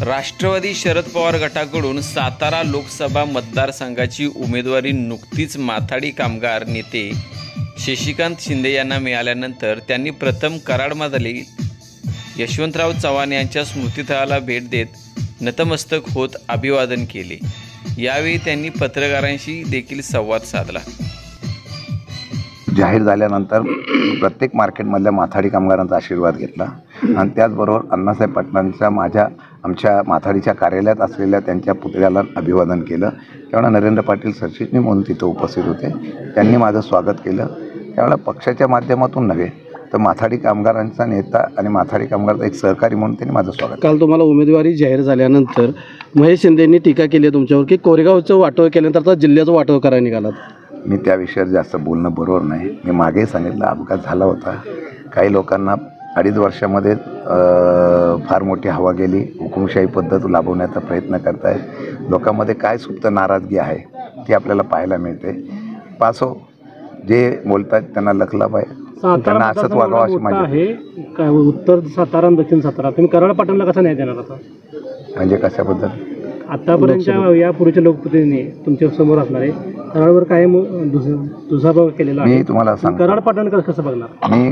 राष्ट्रवादी शरद पवार गटाकडून सातारा लोकसभा मतदारसंघाची उमेदवारी नुकतीच माथाडी कामगार नेते शशिकांत शिंदे यांना मिळाल्यानंतर त्यांनी प्रथम कराडमधील यशवंतराव चव्हाण यांच्या स्मृतिस्थळाला भेट देत नतमस्तक होत अभिवादन केले। यावेळी त्यांनी पत्रकारांशी देखील संवाद साधला। जाहीर झाल्यानंतर प्रत्येक मार्केटमधल्या माथाडी कामगारांचा आशीर्वाद घेतला आणि त्याचबरोबर अण्णासाहेब पाटलांच्या आमच्या माथाडीच्या कार्यालयात असलेल्या त्यांच्या पुतळ्याला अभिवादन केलं। त्यावेळेला नरेंद्र पाटील सरचिटणीस म्हणून तिथे उपस्थित होते, त्यांनी माझं स्वागत केलं। त्यावेळेला पक्षाच्या माध्यमातून नव्हे तर माथाडी कामगारांचा नेता आणि माथाडी कामगारांचा एक सहकारी म्हणून त्यांनी माझं स्वागत केलं। काल तुम्हाला उमेदवारी जाहीर झाल्यानंतर महेश शिंदेंनी टीका केली तुमच्यावर की कोरेगावचं वाटोळ केल्यानंतर आता जिल्ह्याचं वाटोळ करायला निघालात। मी त्या विषयावर जास्त बोलणं बरोबर नाही। मी मागे सांगितलं अपघात झाला होता, काही लोकांना 2.5 वर्षामध्ये फार मोठी हवा गेली, हुकुमशाही पद्धत लाभवण्याचा प्रयत्न करतायत। लोकांमध्ये काय सुप्त नाराजगी आहे ती आपल्याला पाहायला मिळते। पासो जे बोलतात त्यांना लखलाभ आहे, त्यांना असंच वागावं अशी माझी आहे। काय उत्तर सातारा आणि दक्षिण सातारा तुम्ही कराड पाटणला कसा न्याय देणार आता? म्हणजे कशाबद्दल? आतापर्यंतच्या या पूर्वीच्या लोकप्रतिनिधी तुमच्या समोर असणारे कराडवर काय दुजाभाव केलेला आहे? मी तुम्हाला सांगतो, कराड पाटण कसं बघणार? मी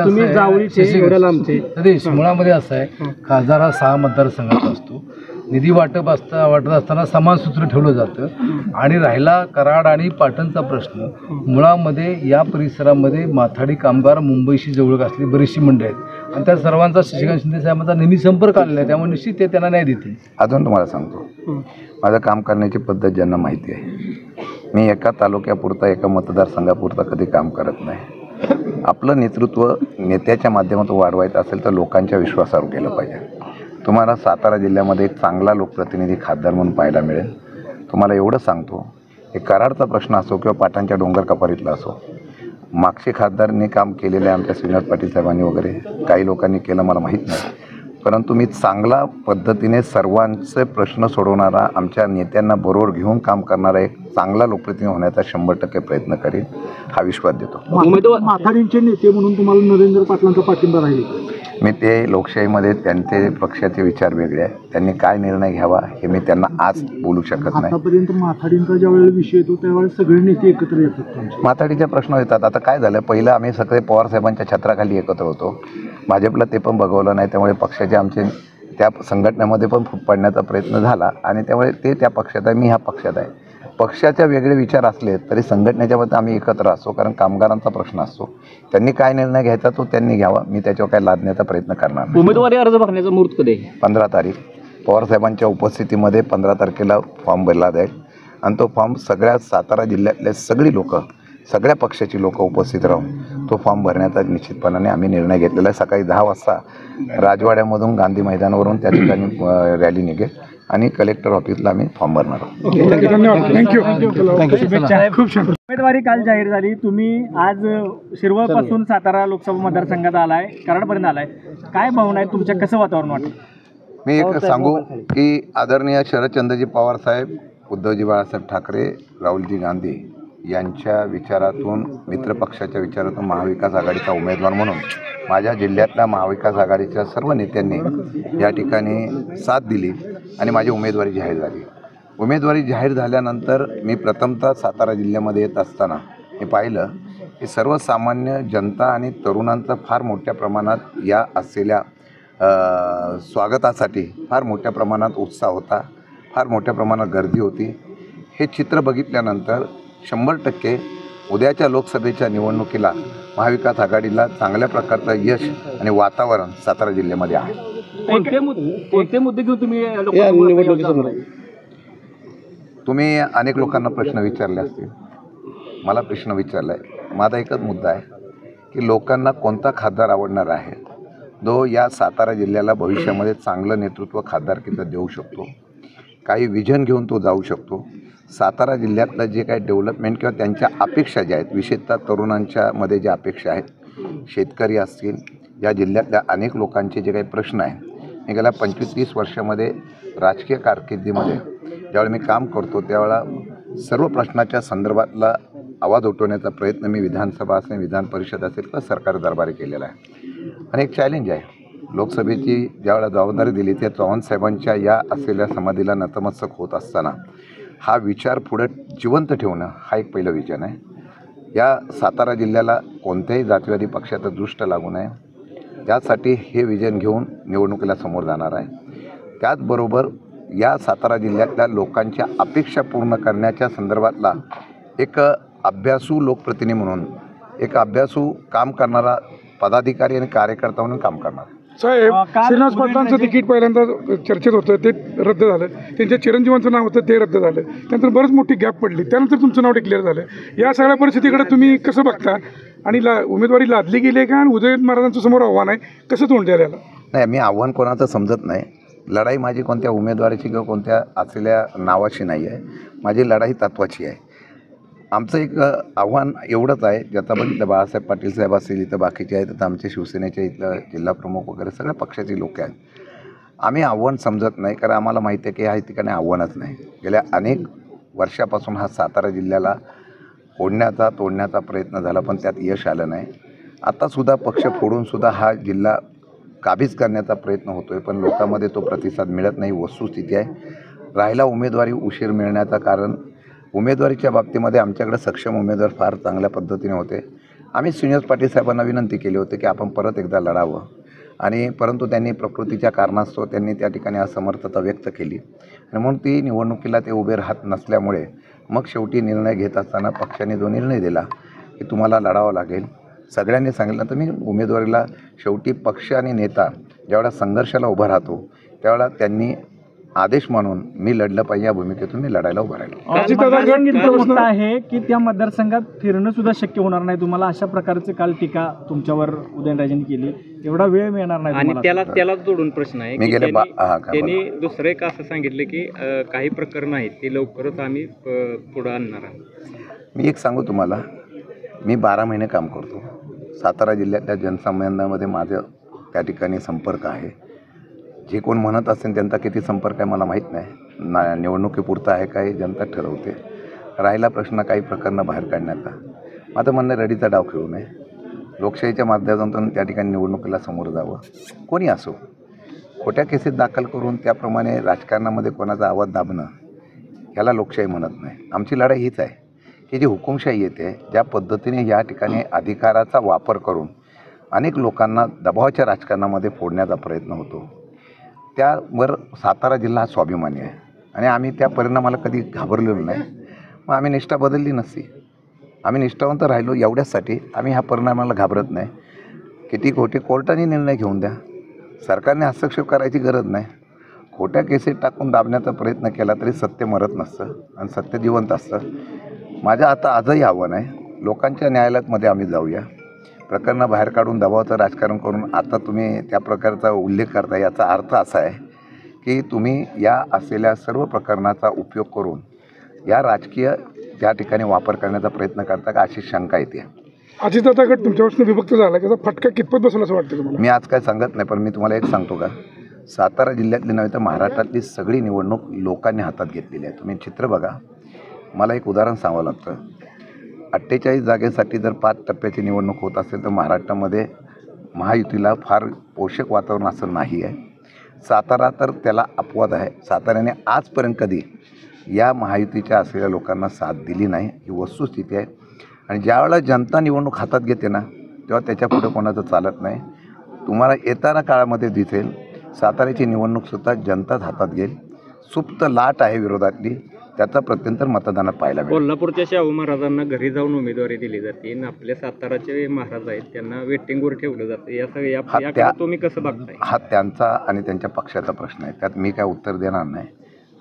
तुम्ही जावळीचे एवढ्या लांबचे मुळामध्ये असं आहे, खासदार हा 6 मतदारसंघात असतो, निधी वाटत असताना समान सूत्र ठेवलं जातं आणि राहिला कराड आणि पाटणचा प्रश्न, मुळामध्ये या परिसरामध्ये माथाडी कामगार मुंबईशी जवळ असलेली बरीचशी मंडळी आहेत आणि त्या सर्वांचा शशिकांत शिंदे साहेबांचा नेहमी संपर्क आलेला आहे, त्यामुळे निश्चित ते त्यांना न्याय देतील। अजून तुम्हाला सांगतो, माझं काम करण्याची पद्धत ज्यांना माहिती आहे, मी एका तालुक्यापुरता एका मतदारसंघापुरता कधी काम करत नाही। आपलं नेतृत्व नेत्याच्या माध्यमातून वाढवायचं असेल तर लोकांच्या विश्वासावर गेलं पाहिजे। तुम्हाला सातारा जिल्ह्यामध्ये एक चांगला लोकप्रतिनिधी खासदार म्हणून पाहायला मिळेल। तुम्हाला एवढं सांगतो, एक कराडचा प्रश्न असो किंवा पाटणच्या डोंगर कपारीतला असो, मागचे खासदारांनी काम केलेले आमच्या श्रीनाथ पाटील साहेबांनी वगैरे काही लोकांनी केलं मला माहीत नाही, परंतु मी चांगला पद्धतीने सर्वांचे प्रश्न सोडवणारा, आमच्या नेत्यांना बरोबर घेऊन काम करणारा एक चांगला लोकप्रतिनिधी होण्याचा 100% प्रयत्न करेन, हा विश्वास देतो। माथाडींचे नेते म्हणून तुम्हाला नरेंद्र पाटलांचा पाठिंबा राहील? मी ते लोकशाहीमध्ये त्यांचे पक्षाचे विचार वेगळे आहेत, त्यांनी काय निर्णय घ्यावा हे मी त्यांना आज बोलू शकत नाही। आतापर्यंत माथाडींचा ज्यावेळेला विषय येतो त्यावेळेस सगळे नेते एकत्र येतात, माथाडीचे प्रश्न येतात। आता काय झालं, पहिलं आम्ही सगळे पवार साहेबांच्या छत्राखाली एकत्र होतो, भाजपला ते पण बघवलं नाही, त्यामुळे पक्षाचे आमचे त्या संघटनेमध्ये पण फूट पाडण्याचा प्रयत्न झाला आणि त्यामुळे ते त्या पक्षात आहे, मी ह्या पक्षात आहे। पक्षाचे वेगळे विचार असले तरी संघटनेच्यामध्ये आम्ही एकत्र असतो, कारण कामगारांचा प्रश्न असतो। त्यांनी काय निर्णय घ्यायचा तो त्यांनी घ्यावा, मी त्याच्यावर काय लादण्याचा प्रयत्न करणार नाही। उमेदवारी अर्ज भरण्याचा मुहूर्त कधी? 15 तारीख पवारसाहेबांच्या उपस्थितीमध्ये 15 तारखेला फॉर्म भरला जाईल आणि तो फॉर्म सगळ्या सातारा जिल्ह्यातले सगळी लोक, सगळ्या पक्षाची लोक उपस्थित राहून तो फॉर्म भरण्याचा निश्चितपणाने आम्ही निर्णय घेतलेला आहे। सकाळी 10 वाजता राजवाड्यामधून गांधी मैदानावरून त्या ठिकाणी रॅली निघेल आणि कलेक्टर ऑफिसला आम्ही फॉर्म भरणार आहोत। उमेदवारी काल जाहीर झाली, तुम्ही आज शिरवळपासून सातारा लोकसभा मतदारसंघात आलाय, कराडपर्यंत आलाय, काय भावना आहे तुमच्या, कसं वातावरण वाटतं? मी एक सांगू की आदरणीय शरदचंद्रजी पवार साहेब, उद्धवजी बाळासाहेब ठाकरे, राहुलजी गांधी यांच्या विचारातून, मित्रपक्षाच्या विचारातून महाविकास आघाडीचा उमेदवार म्हणून माझ्या जिल्ह्यातल्या महाविकास आघाडीच्या सर्व नेत्यांनी या ठिकाणी साथ दिली आणि माझी उमेदवारी जाहीर झाली। उमेदवारी जाहीर झाल्यानंतर मी प्रथमतः सातारा जिल्ह्यामध्ये येत असताना मी पाहिलं की सर्वसामान्य जनता आणि तरुणांचा फार मोठ्या प्रमाणात या असलेल्या स्वागतासाठी फार मोठ्या प्रमाणात उत्साह होता, फार मोठ्या प्रमाणात गर्दी होती। हे चित्र बघितल्यानंतर 100% उद्याच्या लोकसभेच्या निवडणुकीला महाविकास आघाडीला चांगल्या प्रकारचं यश आणि वातावरण सातारा जिल्ह्यामध्ये आहे। कोणते मुद्दे घेऊन तुम्ही तुम्ही अनेक लोकांना प्रश्न विचारले असतील, मला प्रश्न विचारला आहे। माझा एकच मुद्दा आहे की लोकांना कोणता खासदार आवडणार आहे, जो या सातारा जिल्ह्याला भविष्यामध्ये चांगलं नेतृत्व खासदारकीचं देऊ शकतो, काही विजन घेऊन तो जाऊ शकतो। सातारा जिल्ह्यातलं जे काही डेव्हलपमेंट किंवा त्यांच्या अपेक्षा ज्या आहेत, विशेषतः तरुणांच्या मध्ये ज्या अपेक्षा आहेत, शेतकरी असतील, या जिल्ह्यातल्या अनेक लोकांचे जे काही प्रश्न आहेत, मी गेल्या 25-30 वर्षामध्ये राजकीय कारकिर्दीमध्ये ज्यावेळी मी काम करतो त्यावेळेला सर्व प्रश्नाच्या संदर्भातला आवाज उठवण्याचा प्रयत्न मी विधानसभा असेल, विधान परिषद असेल किंवा सरकार दरबारी केलेला आहे। आणि एक चॅलेंज आहे लोकसभेची ज्यावेळेला जबाबदारी दिली त्या चव्हाण साहेबांच्या या असलेल्या समाधीला नतमस्तक होत असताना हा विचार पुढे जिवंत ठेवणं हा एक पहिलं विजन आहे. या सातारा जिल्ह्याला कोणत्याही जातीवादी पक्षाचा दृष्ट लागू नये त्यासाठी हे विजन घेऊन निवडणुकीला समोर जाणार आहे. त्याचबरोबर या सातारा जिल्ह्यातल्या लोकांच्या अपेक्षा पूर्ण करण्याच्या संदर्भातला एक अभ्यासू लोकप्रतिनिधी म्हणून एक अभ्यासू काम करणारा पदाधिकारी आणि कार्यकर्ता म्हणून काम करणार. साहेब, काल श्रीनिवास उदयनराजे- पाटलांचं तिकीट पहिल्यांदा चर्चेत होतं, ते रद्द झालं. त्यांच्या चिरंजीवांचं नाव होतं, ते रद्द झालं. त्यानंतर बरंच मोठी गॅप पडली. त्यानंतर तुमचं नाव डिक्लेअर झालं. या सगळ्या परिस्थितीकडे तुम्ही कसं बघता आणि उमेदवारी लादली गेली आहे का आणि उदयन महाराजांचं समोर आव्हान आहे, कसं तोंड द्यायला याला? नाही, मी आव्हान कोणाचं समजत नाही. लढाई माझी कोणत्या उमेदवाराची किंवा कोणत्या असलेल्या नावाची नाही आहे. माझी लढाई तत्त्वाची आहे. आमचं एक आव्हान एवढंच आहे, ज्याचा बघितलं बाळासाहेब पाटील साहेब असतील, इथं बाकीचे आहेत, तर आमचे शिवसेनेचे इथलं जिल्हाप्रमुख वगैरे सगळ्या पक्षाची लोक आहेत. आम्ही आव्हान समजत नाही, कारण आम्हाला माहिती आहे की ह्या ठिकाणी आव्हानच नाही. गेल्या अनेक वर्षापासून हा सातारा जिल्ह्याला तोडण्याचा प्रयत्न झाला, पण त्यात यश आलं नाही. आत्तासुद्धा पक्ष फोडूनसुद्धा हा जिल्हा काबीज करण्याचा प्रयत्न होतो आहे, पण लोकांमध्ये तो प्रतिसाद मिळत नाही, वस्तुस्थिती आहे. राहिला उमेदवारी उशीर मिळण्याचं कारण उमेदवारीच्या बाबतीमध्ये आमच्याकडे सक्षम उमेदवार फार चांगल्या पद्धतीने होते. आम्ही श्रीनिवास पाटील साहेबांना विनंती केली होती की आपण परत एकदा लढावं, आणि परंतु त्यांनी प्रकृतीच्या कारणास्तव त्यांनी त्या ठिकाणी असमर्थता व्यक्त केली, आणि म्हणून ती निवडणुकीला ते उभे राहत नसल्यामुळे मग शेवटी निर्णय घेत असताना पक्षाने जो निर्णय दिला की तुम्हाला लढावं लागेल, सगळ्यांनी सांगितलं. तर मी उमेदवारीला शेवटी पक्ष आणि नेता ज्यावेळेला संघर्षाला उभा राहतो त्यावेळेला त्यांनी आदेश मानून मी लढलं पाहिजे या भूमिकेतून मी लढायला उभं राहिलो. मतदारसंघ इतका मोठा आहे की त्या मतदारसंघात फिरणं सुद्धा शक्य होणार नाही तुम्हाला. अशा प्रकारचे काल टीका तुमच्यावर उदयनराजेंनी केली. एवढा वेळ मिळणार नाही आणि तुम्हाला. त्याला जोडून प्रश्न आहे मी की गेले त्यांनी दुसरं एक असं सांगितलं की काही प्रकरण आहेत ते लवकरच आम्ही पुढं आणणार आहोत. मी एक सांगू तुम्हाला, मी 12 महिने काम करतो. सातारा जिल्ह्यातल्या जनसामान्यांमध्ये माझं त्या ठिकाणी संपर्क आहे. जे कोण म्हणत असेल त्यांचा किती संपर्क आहे मला माहीत नाही. निवडणुकीपुरता आहे काही जनता ठरवते. राहिला प्रश्न काही प्रकरणं बाहेर काढण्याचा, माझं म्हणणं रडीचा डाव खेळू नये. लोकशाहीच्या माध्यमातून त्या ठिकाणी निवडणुकीला समोर जावं. कोणी असो, खोट्या केसेस दाखल करून त्याप्रमाणे राजकारणामध्ये कोणाचा आवाज दाबणं ह्याला लोकशाही म्हणत नाही. आमची लढाई हीच आहे की जी हुकुमशाही येते, ज्या पद्धतीने या ठिकाणी अधिकाराचा वापर करून अनेक लोकांना दबावाच्या राजकारणामध्ये फोडण्याचा प्रयत्न होतो, त्यावर सातारा जिल्हा स्वाभिमानी आहे आणि आम्ही त्या परिणामाला कधी घाबरलेलो नाही. मग आम्ही निष्ठा बदलली नसती. आम्ही निष्ठावंत राहिलो एवढ्याचसाठी आम्ही ह्या परिणामाला घाबरत नाही. किती खोटे कोर्टाने निर्णय घेऊन द्या, सरकारने हस्तक्षेप करायची गरज नाही. खोट्या केसेस टाकून दाबण्याचा प्रयत्न केला तरी सत्य मरत नसतं आणि सत्य जिवंत असतं. माझं आता आजही आव्हान आहे, लोकांच्या न्यायालयामध्ये आम्ही जाऊया. प्रकरणं बाहेर काढून दबावाचं राजकारण करून आता तुम्ही त्या प्रकारचा उल्लेख करता, याचा अर्थ असा आहे की तुम्ही या असलेल्या सर्व प्रकरणाचा उपयोग करून या राजकीय त्या ठिकाणी वापर करण्याचा प्रयत्न करता का, अशी शंका येते. अजितदादा गट तुमच्यापासून विभक्त झाला, त्याचा फटका कितपत बसला असं वाटतं तुम्हाला? मी आज काय सांगत नाही, पण मी तुम्हाला एक सांगतो का, सातारा जिल्ह्यातली नव्हे तर महाराष्ट्रातली सगळी निवडणूक लोकांनी हातात घेतलेली आहे. तुम्ही चित्र बघा. मला एक उदाहरण सांगावं लागतं. 48 जागेसाठी जर 5 टप्प्याची निवडणूक होत असेल तर महाराष्ट्रामध्ये महायुतीला फार पोषक वातावरण असं नाही आहे. सातारा तर त्याला अपवाद आहे. साताऱ्याने आजपर्यंत कधी या महायुतीच्या असलेल्या लोकांना साथ दिली नाही, ही वस्तुस्थिती आहे. आणि ज्यावेळेला जनता निवडणूक हातात घेते ना, तेव्हा त्याच्या पुढे कोणाचं चालत नाही. तुम्हाला येताना काळामध्ये दिसेल साताऱ्याची निवडणूकसुद्धा जनताच हातात घेईल. सुप्त लाट आहे विरोधातली, त्याचा प्रत्यंतर मतदानात पाहायला मिळेल. कोल्हापूरच्या शाहू महाराजांना घरी जाऊन उमेदवारी दिली जाते आणि आपल्या साताराचे महाराज आहेत त्यांना वेटिंगवर ठेवलं जातं. या सगळ्या तुम्ही कसं बघताय? हा त्यांचा आणि त्यांच्या पक्षाचा प्रश्न आहे, त्यात मी काय उत्तर देणार नाही.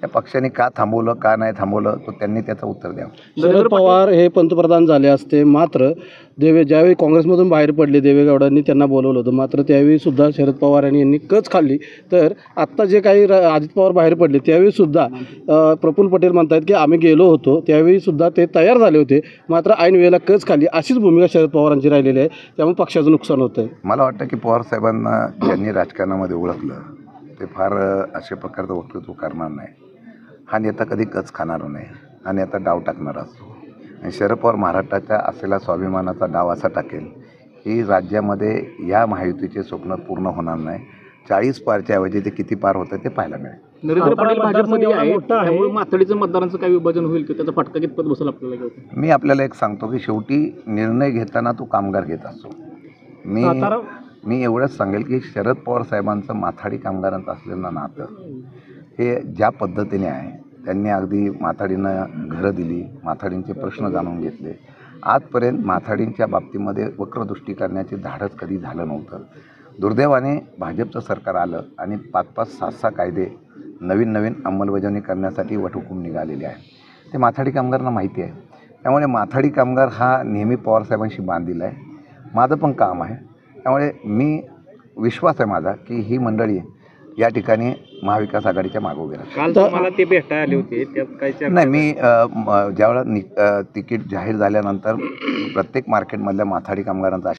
त्या पक्षाने का थांबवलं का नाही थांबवलं तो त्यांनी त्याचं उत्तर द्यावं. शरद पवार हे पंतप्रधान झाले असते, मात्र ज्यावेळी काँग्रेसमधून बाहेर पडले देवेगौडांनी त्यांना बोलवलं होतं, मात्र त्यावेळी सुद्धा शरद पवार यांनी कच खाल्ली. तर आत्ता जे काही अजित पवार बाहेर पडले त्यावेळी सुद्धा प्रफुल्ल पटेल म्हणतात की आम्ही गेलो होतो त्यावेळी सुद्धा ते तयार झाले होते, मात्र ऐन वेळेला कच खाल्ली. अशीच भूमिका शरद पवारांची राहिलेली आहे, त्यामुळे पक्षाचं नुकसान होतं. मला वाटतं की पवार साहेबांना ज्यांनी राजकारणामध्ये ओळखलं ते फार अशा प्रकारचं वक्तृत्व करणार नाही. हा नेता कधी कच खाणार नाही, हा नेता डाव टाकणारा असतो. आणि शरद पवार महाराष्ट्राच्या असलेला स्वाभिमानाचा डाव असा टाकेल की राज्यामध्ये या महायुतीचे स्वप्न पूर्ण होणार नाही. 40 पारच्या ऐवजी ते किती पार होतं ते पाहायला मिळेल. नरेंद्र पाटील भाजपमध्ये आहे, त्यामुळे माथाडीचं मतदारांचं काय विभाजन होईल की त्याचा फटका कितपत बसेल आपल्याला घेऊन? मी आपल्याला एक सांगतो की शेवटी निर्णय घेताना तो कामगार घेत असतो. मी एवढंच सांगेल की शरद पवार साहेबांचं माथाडी कामगारांचं असलेलं नातं हे ज्या पद्धतीने आहे, त्यांनी अगदी माथाडीनं घरं दिली, माथाडींचे प्रश्न जाणून घेतले. आजपर्यंत माथाडींच्या बाबतीमध्ये वक्रदृष्टी करण्याचे धाडस कधी झालं नव्हतं. दुर्दैवाने भाजपचं सरकार आलं आणि 5-5, 6-6 कायदे नवीन अंमलबजावणी करण्यासाठी वटहुकूम निघालेले आहे. ते माथाडी कामगारांना माहिती आहे. त्यामुळे माथाडी कामगार हा नेहमी पवारसाहेबांशी बांधील आहे. माझं पण काम आहे. त्यामुळे मी विश्वास आहे माझा की ही मंडळी या ठिकाणी महाविकास आघाडीच्या मागे उभी राहतील. काल तुम्हाला ते भेटायला आले होते, त्यात काय चर्चा? नाही, मी ज्यावेळेला तिकीट जाहीर झाल्यानंतर प्रत्येक मार्केटमधल्या माथाडी कामगारांचा